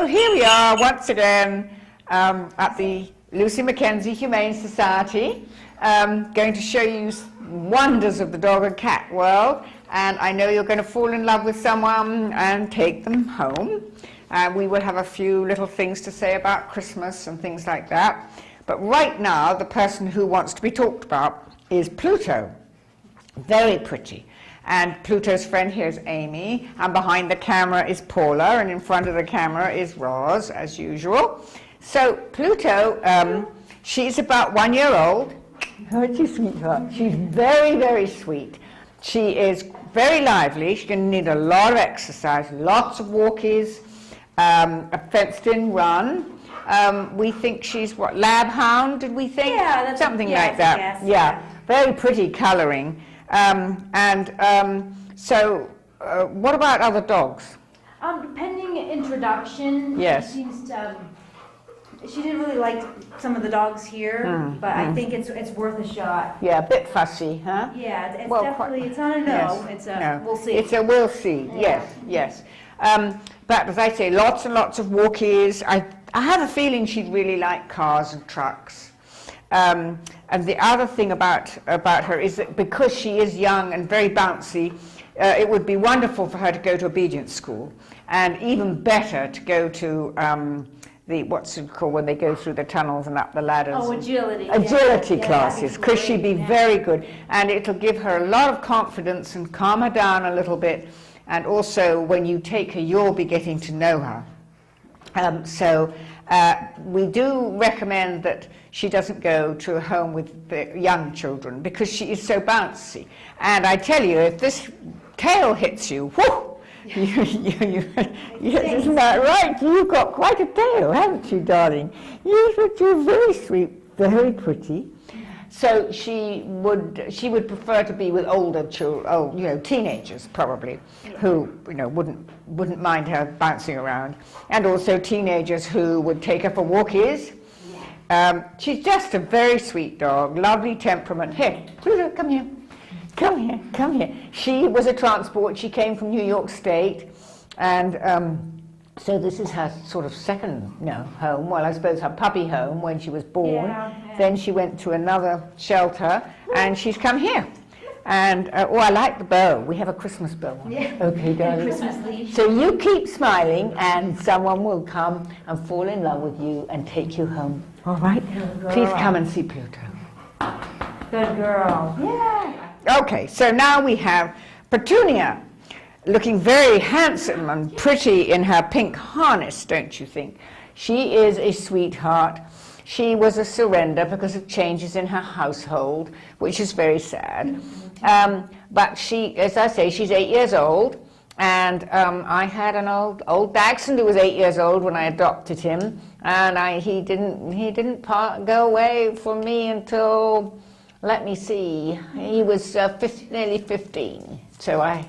So here we are once again at the Lucy MacKenzie Humane Society, going to show you wonders of the dog and cat world, and I know you're going to fall in love with someone and take them home. We will have a few little things to say about Christmas and things like that, but right now the person who wants to be talked about is Pluto. Very pretty. And Pluto's friend here is Amy, and behind the camera is Paula, and in front of the camera is Roz, as usual. So Pluto, she's about 1 year old. Aren't you, sweetheart? She's very, very sweet. She is very lively. She's going to need a lot of exercise, lots of walkies, a fenced-in run. We think she's, what, lab hound, did we think? Yeah, that's something like that. Yes, yeah, very pretty colouring. So what about other dogs? Depending introduction, yes. She seems to, she didn't really like some of the dogs here, but I think it's worth a shot. Yeah, a bit fussy, huh? Yeah, it's well, definitely, it's not a no, yes, it's a no. we'll see. It's a we'll see, Yeah. yes. But as I say, lots and lots of walkies. I have a feeling she'd really like cars and trucks. And the other thing about her is that because she is young and very bouncy, it would be wonderful for her to go to obedience school, and even better to go to the, what's it called when they go through the tunnels and up the ladders? Oh, agility. Agility Yeah, classes, because she'd be very good, and it'll give her a lot of confidence and calm her down a little bit, and also when you take her, you'll be getting to know her. We do recommend that she doesn't go to a home with the young children because she is so bouncy. And I tell you, if this tail hits you, whoo, yes, isn't that right? You've got quite a tail, haven't you, darling? Yes, but you're very sweet, very pretty. So she would prefer to be with older children, teenagers probably, who wouldn't mind her bouncing around, and also teenagers who would take her for walkies. She's just a very sweet dog, lovely temperament. Here, Pluto, come here. Come here, come here. She was a transport. She came from New York State, and so this is her sort of second home. Well, I suppose her puppy home when she was born. Yeah. Then she went to another shelter, and she's come here. And, I like the bow. We have a Christmas bow on. Yeah. Okay, darling. Christmas leash. So you keep smiling, and someone will come and fall in love with you and take you home. All right? Please come and see Pluto. Good girl. Yeah. Okay, so now we have Petunia, looking very handsome and pretty in her pink harness, don't you think? She is a sweetheart. She was a surrender because of changes in her household, which is very sad. But she, as I say, she's 8 years old, and I had an old Dachshund who was 8 years old when I adopted him, and he didn't go away from me until, let me see, he was nearly 15. So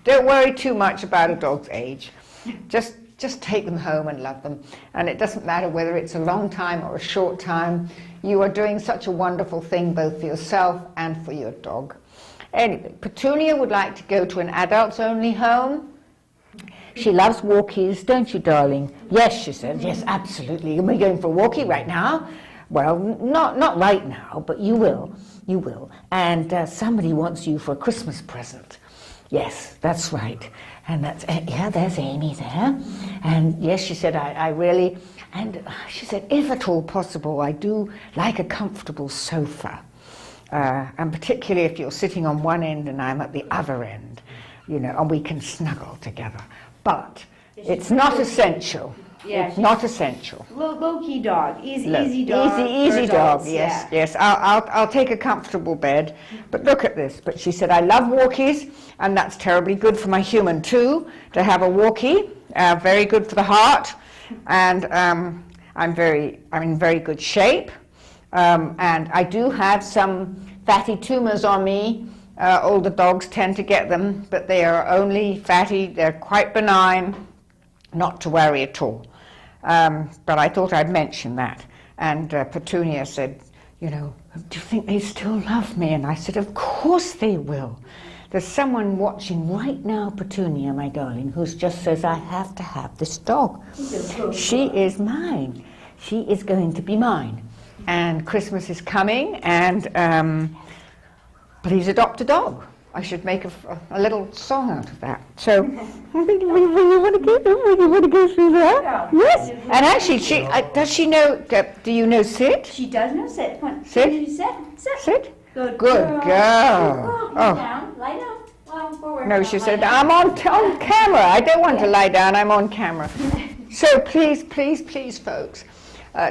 don't worry too much about a dog's age. Just take them home and love them. And it doesn't matter whether it's a long time or a short time. You are doing such a wonderful thing both for yourself and for your dog. Anyway, Petunia would like to go to an adults-only home. She loves walkies, don't you, darling? Yes, she said. Yes, absolutely. Are we going for a walkie right now? Well, not right now, but you will. You will. And somebody wants you for a Christmas present. Yes, that's right. And there's Amy there. And yes, she said, I really, and she said, if at all possible, I do like a comfortable sofa. And particularly if you're sitting on one end and I'm at the other end, and we can snuggle together. But it's not essential. Yeah, it's not essential. Low-key dog, easy dog. Easy dog. Yes, yeah. yes. I'll take a comfortable bed. But look at this. But she said, I love walkies, and that's terribly good for my human too, to have a walkie. Very good for the heart, and I'm in very good shape. And I do have some fatty tumors on me. Older dogs tend to get them, but they are only fatty. They're quite benign. Not to worry at all. But I thought I'd mention that. And Petunia said, do you think they still love me? And I said, of course they will. There's someone watching right now, Petunia, my darling, who just says, I have to have this dog. She is mine. She is going to be mine. And Christmas is coming, and please adopt a dog. I should make a little song out of that. So, you want to go through that? Yeah. Yes. And actually, does she know? Do you know Sid? She does know sit. Sit? Sit. Sid? Good girl. Lie Oh. down. Lie down. Well, forward. No, she Lie said, down. I'm on camera. I don't want to lie down. I'm on camera. So please, folks,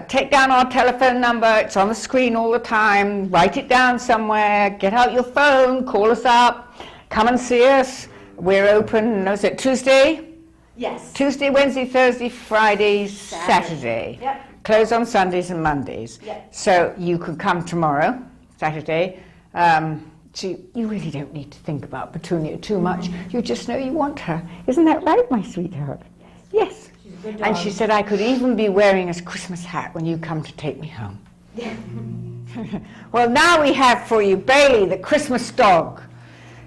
take down our telephone number. It's on the screen all the time. Write it down somewhere. Get out your phone. Call us up. Come and see us. We're open, is it Tuesday? Yes. Tuesday, Wednesday, Thursday, Friday, Saturday. Yep. Close on Sundays and Mondays. Yep. So you can come tomorrow, Saturday. So you really don't need to think about Petunia too much. You just know you want her. Isn't that right, my sweetheart? Yes. She's a good dog. And she said I could even be wearing a Christmas hat when you come to take me home. Well, now we have for you Bailey, the Christmas dog.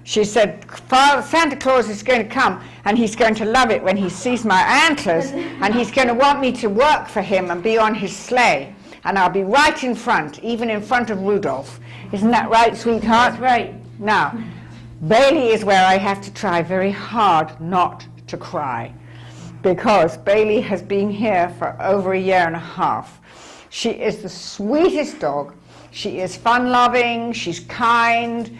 She said, Santa Claus is going to come, and he's going to love it when he sees my antlers, and he's going to want me to work for him and be on his sleigh. And I'll be right in front, even in front of Rudolph. Isn't that right, sweetheart? That's right. Now, Bailey is where I have to try very hard not to cry, because Bailey has been here for over a year and a half. She is the sweetest dog. She is fun-loving. She's kind.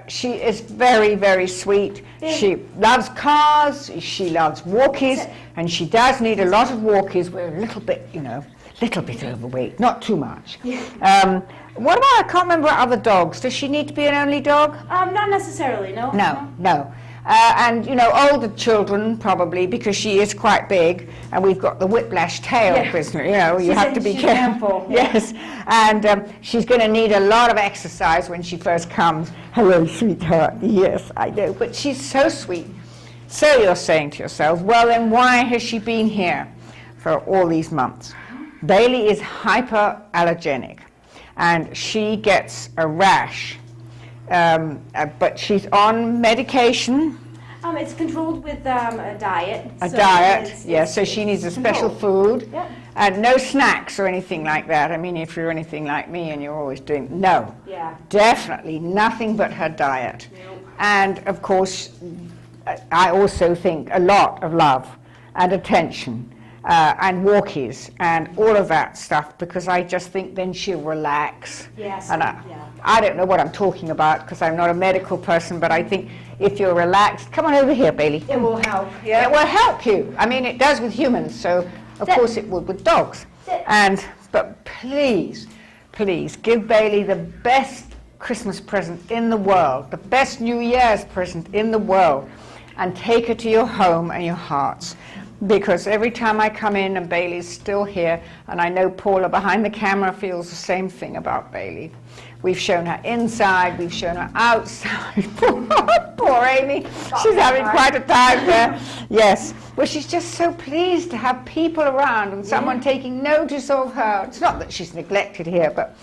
She is very, very sweet. She loves cars. She loves walkies, and she does need a lot of walkies. We're a little bit, little bit overweight, not too much. What about, I can't remember other dogs. Does she need to be an only dog? Not necessarily, no. No. And, older children probably, because she is quite big, and we've got the whiplash tail business, you have to be she's careful. a handful, yeah. Yes, and she's going to need a lot of exercise when she first comes. Hello, sweetheart. Yes, I know, but she's so sweet. So you're saying to yourself, well, then why has she been here for all these months? Bailey is hyperallergenic, and she gets a rash. But she's on medication. It's controlled with a diet. Yes, so she needs a special food. Yep. And no snacks or anything like that. I mean, if you're anything like me and you're always doing, no. Yeah. Definitely nothing but her diet. Nope. And of course, I also think a lot of love and attention. And walkies and all of that stuff, because I just think then she'll relax. Yes. And I don't know what I'm talking about because I'm not a medical person, but I think if you're relaxed, come on over here, Bailey. It will help. It will help you. I mean, it does with humans, so of course it would with dogs. But please, give Bailey the best Christmas present in the world, the best New Year's present in the world, and take her to your home and your hearts. Because every time I come in and Bailey's still here, and I know Paula behind the camera feels the same thing about Bailey. We've shown her inside, we've shown her outside. Poor Amy, she's having quite a time there. Yes, well, she's just so pleased to have people around and someone taking notice of her. It's not that she's neglected here, but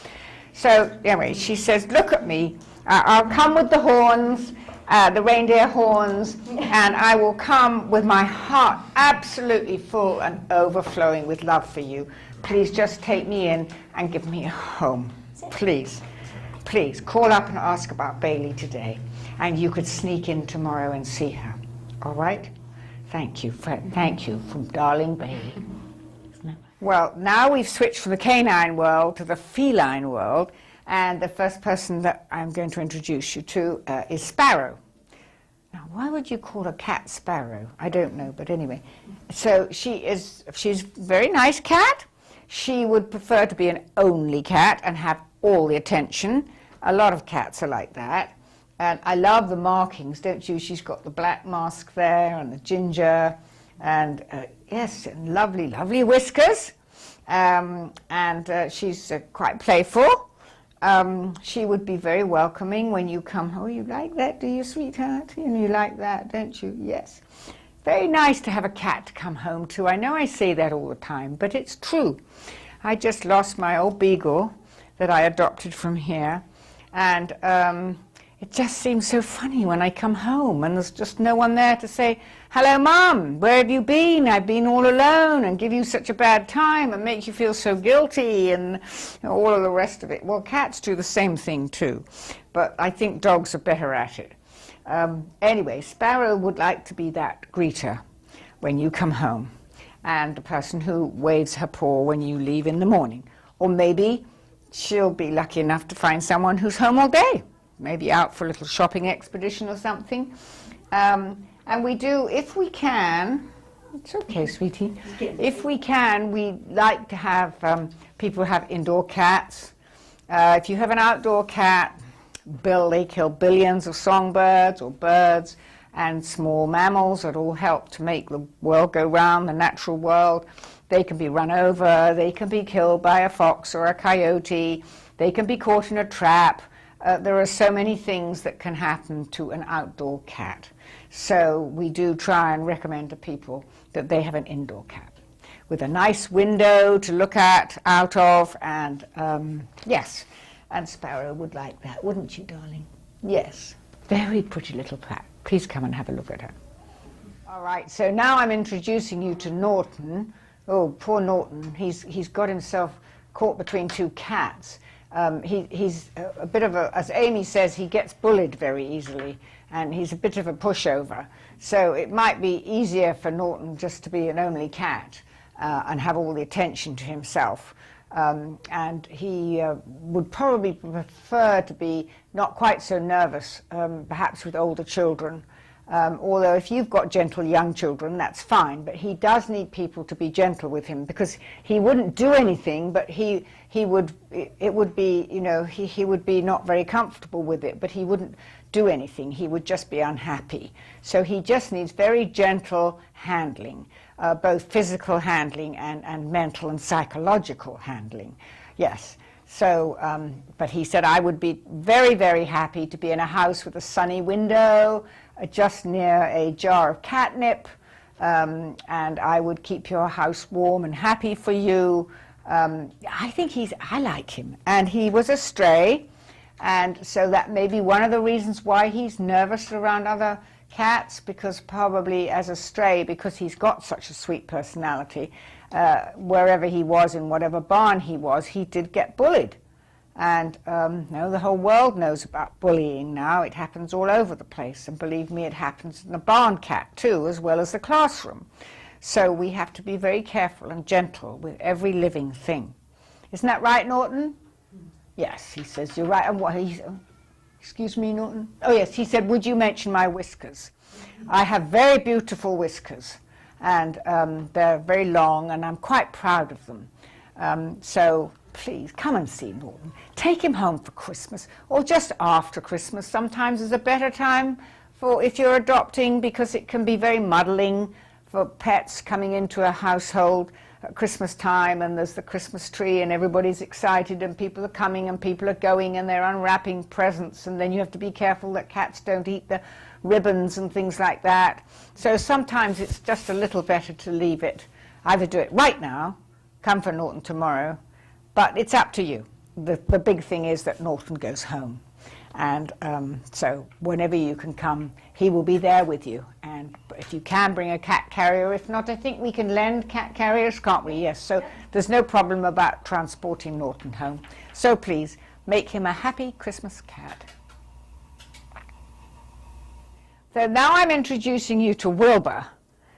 so anyway, she says, look at me, I'll come with the horns. The reindeer horns, and I will come with my heart absolutely full and overflowing with love for you. Please just take me in and give me a home. Please call up and ask about Bailey today, and you could sneak in tomorrow and see her. All right? Thank you from darling Bailey. Well, now we've switched from the canine world to the feline world. And the first person that I'm going to introduce you to is Sparrow. Now, why would you call a cat Sparrow? I don't know, but anyway. So she's a very nice cat. She would prefer to be an only cat and have all the attention. A lot of cats are like that. And I love the markings, don't you? She's got the black mask there and the ginger. And yes, and lovely, lovely whiskers. And she's quite playful. She would be very welcoming when you come. Oh, you like that, do you, sweetheart? And you like that, don't you? Yes. Very nice to have a cat to come home to. I know I say that all the time, but it's true. I just lost my old beagle that I adopted from here. And it just seems so funny when I come home and there's just no one there to say, hello, Mum, where have you been? I've been all alone, and give you such a bad time and make you feel so guilty and all of the rest of it. Well, cats do the same thing too, but I think dogs are better at it. Anyway, Sparrow would like to be that greeter when you come home, and the person who waves her paw when you leave in the morning. Or maybe she'll be lucky enough to find someone who's home all day, maybe out for a little shopping expedition or something. And we do, if we can, it's okay, sweetie, if we can, we like to have people have indoor cats. If you have an outdoor cat, they kill billions of songbirds or birds and small mammals that all help to make the world go round, the natural world. They can be run over, they can be killed by a fox or a coyote, they can be caught in a trap. There are so many things that can happen to an outdoor cat. So we do try and recommend to people that they have an indoor cat with a nice window to look out of, and yes, and Sparrow would like that, wouldn't you, darling? Yes, very pretty little cat. Please come and have a look at her. All right, so now I'm introducing you to Norton. Oh, poor Norton. He's got himself caught between two cats. He's a bit of a, as Amy says, he gets bullied very easily, and he's a bit of a pushover. So it might be easier for Norton just to be an only cat and have all the attention to himself. And he would probably prefer to be not quite so nervous, perhaps with older children. Although if you've got gentle young children, that's fine, but he does need people to be gentle with him, because he wouldn't do anything, but he would be, you know, he would be not very comfortable with it, but he wouldn't do anything. He would just be unhappy. So he just needs very gentle handling, both physical handling and mental and psychological handling. Yes. So, but he said, I would be very, very happy to be in a house with a sunny window, just near a jar of catnip, and I would keep your house warm and happy for you. I like him. And he was a stray, and so that may be one of the reasons why he's nervous around other cats, because probably as a stray, because he's got such a sweet personality, wherever he was, in whatever barn he was, he did get bullied. And no, the whole world knows about bullying now. It happens all over the place. And believe me, it happens in the barn cat too, as well as the classroom. So we have to be very careful and gentle with every living thing. Isn't that right, Norton? Yes, he says, you're right. And what he's, excuse me, Norton? Oh, yes, he said, would you mention my whiskers? I have very beautiful whiskers. And they're very long, and I'm quite proud of them. So please, come and see Norton. Take him home for Christmas, or just after Christmas. Sometimes is a better time for if you're adopting, because it can be very muddling for pets coming into a household at Christmas time, and there's the Christmas tree, and everybody's excited, and people are coming and people are going, and they're unwrapping presents, and then you have to be careful that cats don't eat the ribbons and things like that. So sometimes it's just a little better to leave it. Either do it right now, come for Norton tomorrow, but it's up to you. The big thing is that Norton goes home. And so whenever you can come, he will be there with you. And if you can, bring a cat carrier. If not, I think we can lend cat carriers, can't we? Yes. So there's no problem about transporting Norton home. So please, make him a happy Christmas cat. So now I'm introducing you to Wilbur.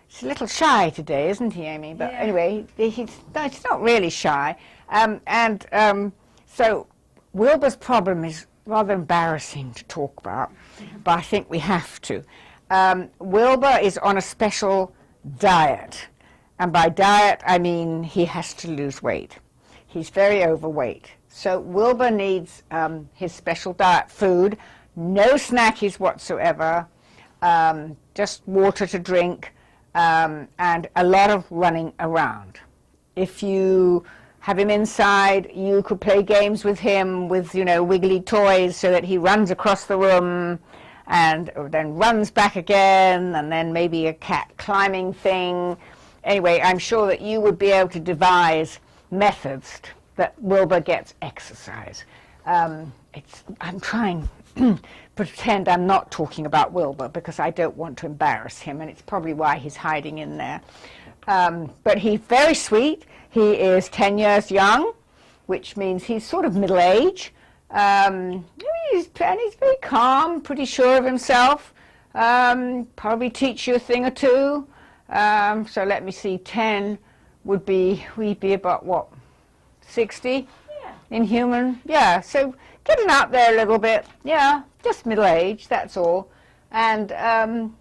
He's a little shy today, isn't he, Amy? But yeah. Anyway, he's not really shy. So Wilbur's problem is rather embarrassing to talk about, but I think we have to. Wilbur is on a special diet. And by diet, I mean he has to lose weight. He's very overweight. So Wilbur needs his special diet food, no snackies whatsoever, just water to drink, and a lot of running around. If you have him inside, you could play games with him with, wiggly toys so that he runs across the room and then runs back again, and then maybe a cat climbing thing. Anyway, I'm sure that you would be able to devise methods that Wilbur gets exercise. I'm trying pretend I'm not talking about Wilbur because I don't want to embarrass him, and it's probably why he's hiding in there. But he's very sweet. He is 10 years young, which means he's sort of middle age. He's very calm, pretty sure of himself. Probably teach you a thing or two. So let me see, 10 we'd be about what, 60 in human? Yeah, so getting up there a little bit. Yeah, just middle age, that's all. And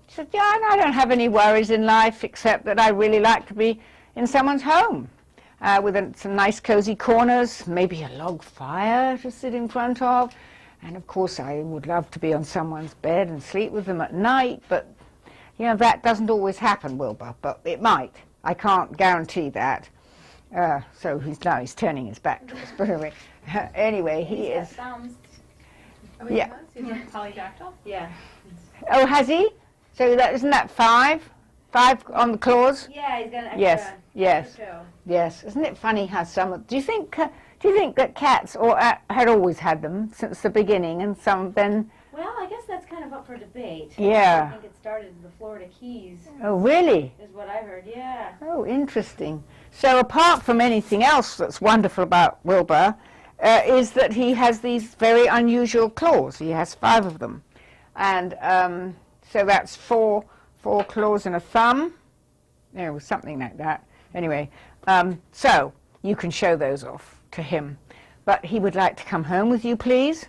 she said, yeah, I don't have any worries in life except that I really like to be in someone's home with some nice cozy corners, maybe a log fire to sit in front of. And of course I would love to be on someone's bed and sleep with them at night, but you know, that doesn't always happen, Wilbur, but it might. I can't guarantee that. So he's turning his back to us, but anyway, he is. Thumbs. Oh, Yeah. He's like polydactyl? Yeah. Oh, has he? So isn't that 5? 5 on the claws? Yeah, he's got an extra. Yes, yes, extra toe. yes. Isn't it funny how some? Do you think that cats had always had them since the beginning, and some then? Well, I guess that's kind of up for debate. Yeah. I think it started in the Florida Keys, Oh, really? is what I heard. Yeah. Oh, interesting. So apart from anything else that's wonderful about Wilbur, is that he has these very unusual claws. He has 5 of them, and so that's 4 claws and a thumb. Something like that. Anyway, so you can show those off to him. But he would like to come home with you, please.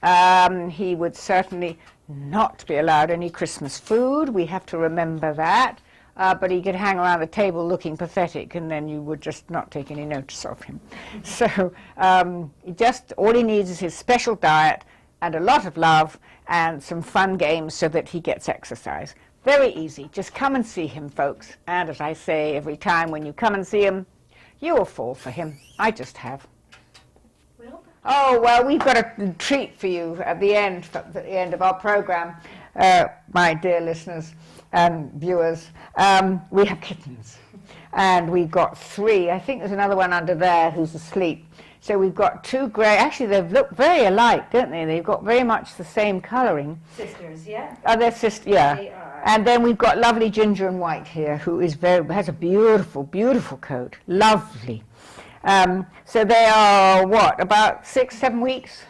He would certainly not be allowed any Christmas food. We have to remember that. But he could hang around the table looking pathetic, and then you would just not take any notice of him. So all he needs is his special diet and a lot of love and some fun games so that he gets exercise. Very easy. Just come and see him, folks. And as I say every time when you come and see him, you will fall for him. I just have. Oh, well, we've got a treat for you at the end of our program, my dear listeners and viewers. We have kittens, and we've got 3. I think there's another one under there who's asleep. So we've got 2 grey. Actually, they look very alike, don't they? They've got very much the same colouring. Sisters, yeah. Oh, they're sisters, yeah. They are. And then we've got lovely Ginger and White here, who has a beautiful, beautiful coat. Lovely. So they are, what, about 6, 7 weeks?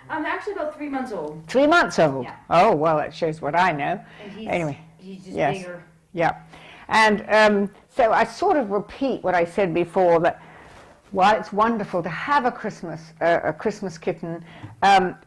Actually about 3 months old. 3 months old? Yeah. Oh, well, that shows what I know. And Anyway, he's just yes. bigger. Yeah. And so I sort of repeat what I said before, that while it's wonderful to have a Christmas kitten,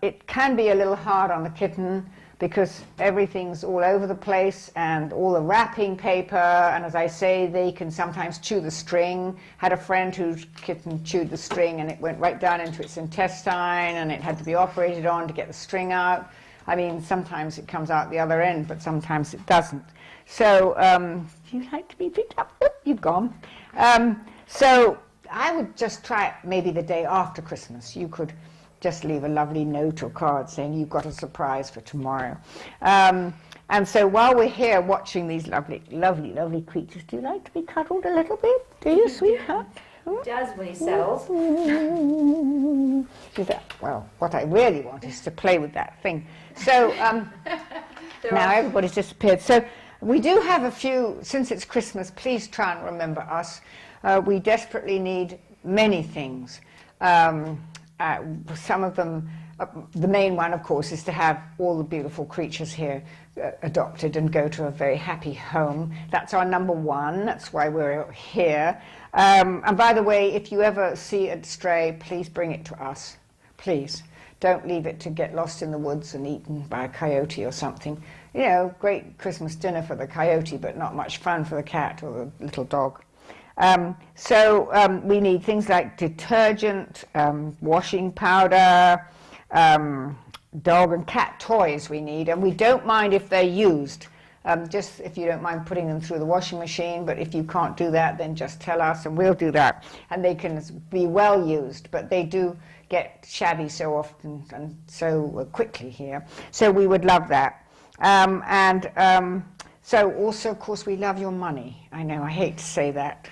it can be a little hard on the kitten because everything's all over the place and all the wrapping paper, and as I say, they can sometimes chew the string. Had a friend whose kitten chewed the string and it went right down into its intestine and it had to be operated on to get the string out. I mean, sometimes it comes out the other end, but sometimes it doesn't. So, do you like to be picked up? Oop, you've gone. So I would just try it maybe the day after Christmas. You could just leave a lovely note or card saying you've got a surprise for tomorrow. And so while we're here watching these lovely, lovely, lovely creatures, do you like to be cuddled a little bit? Do you, sweetheart? Does when he settles. Well, what I really want is to play with that thing. So now everybody's disappeared. So we do have a few, since it's Christmas, please try and remember us. We desperately need many things. Some of them, the main one, of course, is to have all the beautiful creatures here adopted and go to a very happy home. That's our number 1. That's why we're here. And by the way, if you ever see a stray, please bring it to us. Please. Don't leave it to get lost in the woods and eaten by a coyote or something. You know, great Christmas dinner for the coyote, but not much fun for the cat or the little dog. So we need things like detergent, washing powder, dog and cat toys we need, and we don't mind if they're used. Just if you don't mind putting them through the washing machine, but if you can't do that, then just tell us and we'll do that. And they can be well used, but they do get shabby so often and so quickly here. So we would love that. So also, of course, we love your money. I know, I hate to say that.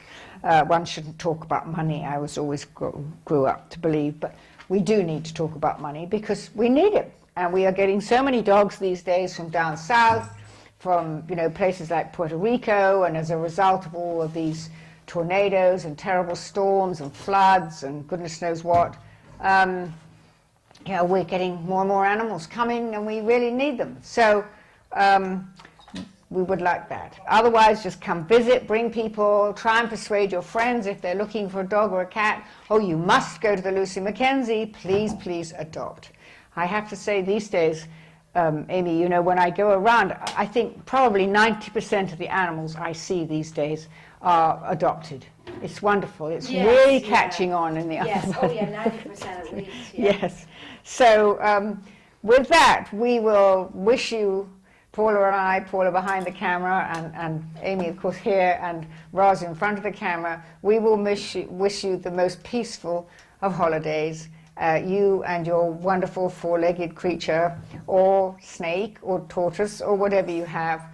One shouldn't talk about money, I was always grew up to believe, but we do need to talk about money because we need it. And we are getting so many dogs these days from down south, from places like Puerto Rico, and as a result of all of these tornadoes and terrible storms and floods and goodness knows what, we're getting more and more animals coming, and we really need them. So we would like that. Otherwise, just come visit, bring people, try and persuade your friends if they're looking for a dog or a cat. Oh, you must go to the Lucy MacKenzie. Please, please adopt. I have to say these days, Amy, when I go around, I think probably 90% of the animals I see these days are adopted. It's wonderful. It's really catching on in the other Yes, oh yeah, 90% at least. Yeah. Yes. So with that, we will wish you, Paula and I, Paula behind the camera, and Amy, of course, here, and Roz in front of the camera, we will wish you the most peaceful of holidays. You and your wonderful four-legged creature, or snake, or tortoise, or whatever you have,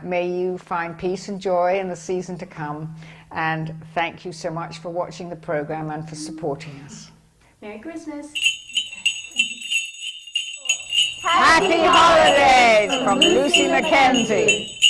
may you find peace and joy in the season to come. And thank you so much for watching the program and for supporting us. Merry Christmas. Happy holidays from Lucy MacKenzie.